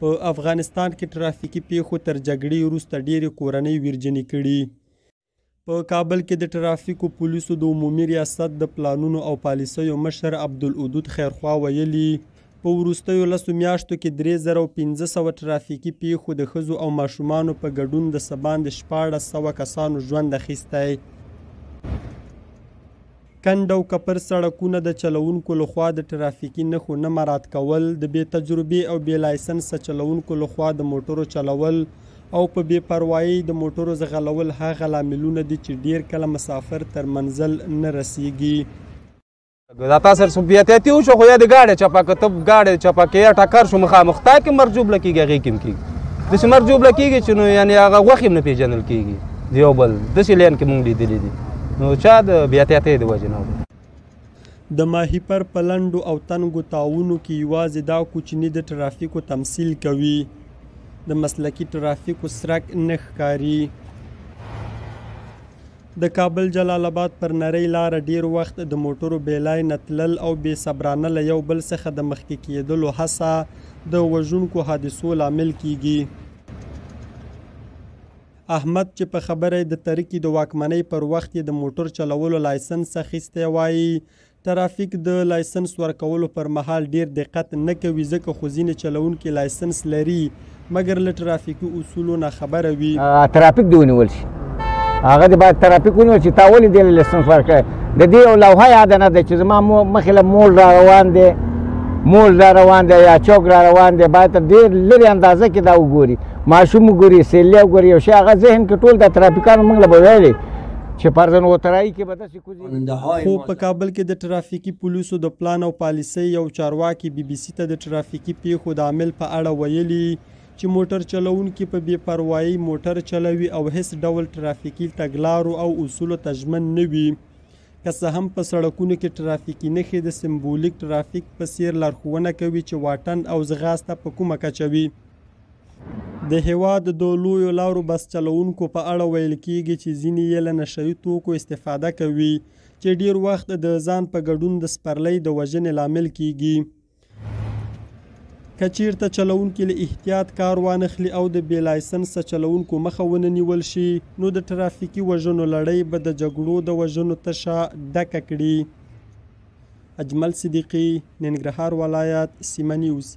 په افغانستان کې ترافیکي پیښو تر جګړې وروسته ډېرې کورنۍ ویرجنې کړي. په کابل کې د ترافیکو پولیسو د عمومي ریاست د پلانونو او پالیسیو مشر عبدالودود خیرخوا ویلي په وروستیو 10 میاشتو کې 3500 ترافیکي پیښو د ښځو او ماشومانو په ګډون د څه باندې 1400 کسانو ژوند اخیستی. کند او کپر سړکونه د چلوونکو لخوا د ترافیکي نښو نه مراعات کول، د بې تجربې او بې لایسنسه چلوونکو لخوا د موټرو چلول او په بې پروایۍ د موټرو ځغلول هغه لاملونه دي چې ډیر کله مسافر تر منزل نه رسیږي. دا تاسو سره بیاتیتی وشو خو یا د ګاډي چپا کتب ګاډي چپا کې ټکر شو مخامخ تا کې مرجوب لکېږي هغې کې کېږي داسې مرجوب لکېږي چې نو یعنې هغه غوښې هم نه پېژندل کېږي د یو بل داسې لین کې مونږ لیدلي دي نو چا د بیاتیتی د وجې نه. د ماهیپر په لنډو او تنګو تاوونو کې یوازې دا کوچني د ترافیکو تمثیل کوي، د مسلکي ترافیکو سرک نه ښکاري. د کابل جلال آباد پر نرۍ لاره ډیر وخت د موټرو بې لاینه تلل او بې صبرانه له یو بل څخه د مخکې کېدلو هڅه د وژونکو حادثو لامل کیږي. احمد چې په خبره د ترکي د واکمنۍ پر وخت د موټر چلولو لایسنس اخیستی وایي ترافیک د لایسنس ورکولو پر مهال ډیر دقت نه کوي ځکه خو ځینې چلوونکي لایسنس لري مګر له ترافیکي اصولو نه خبره وي. ترافیک دې ونیول شي هغه د باید ترافیک ونیول چې تا ولې دې لایسنس ورکړی د دې یو لوحه یاده نه ده چې زما مخې له مول را روان دی یا چوک را روان دی باید تر ډېر لرې اندازه کې دا وګوري ماشوم وګوري سیلۍ وګوري یو شی هغه ذهن کې ټول د ترافیکانو موږ له به ویلې چې فرضاً وترایي کې به داسې کوزي. خو په کابل کې د ترافیکي پولیسو د پلان او پالیسۍ یو چارواکي BBC ته د ترافیکي پیښو د عامل په اړه ویلي چې موټر چلوونکي په بې پروایۍ موټر چلوي او هیڅ ډول ترافیکي تګلارو او اصولو ته ژمن نه وي. که څه هم په سړکونو کې ترافیکي نښې د سمبولیک ترافیک په څیر لارښوونه کوي چې واټن او ځغاسته په کومه کچه وي. د هیواد د لویو لارو بس چلوونکو په اړه ویل کیږي چې ځینې یې له نشهیي توکو استفاده کوي چې ډیر وخت د ځان په ګډون د سپرلۍ د وژنې لامل کیږي. که چیرته چلوونکي له احتیاط کار وانخلي او د بې لایسنسه چلوونکو مخه ونه نیول شي نو د ترافیکي وژنو لړۍ به د جګړو د وژنو تشه ډکه کړي. اجمل صدیقي، ننګرهار ولایت، سیمه نیوز.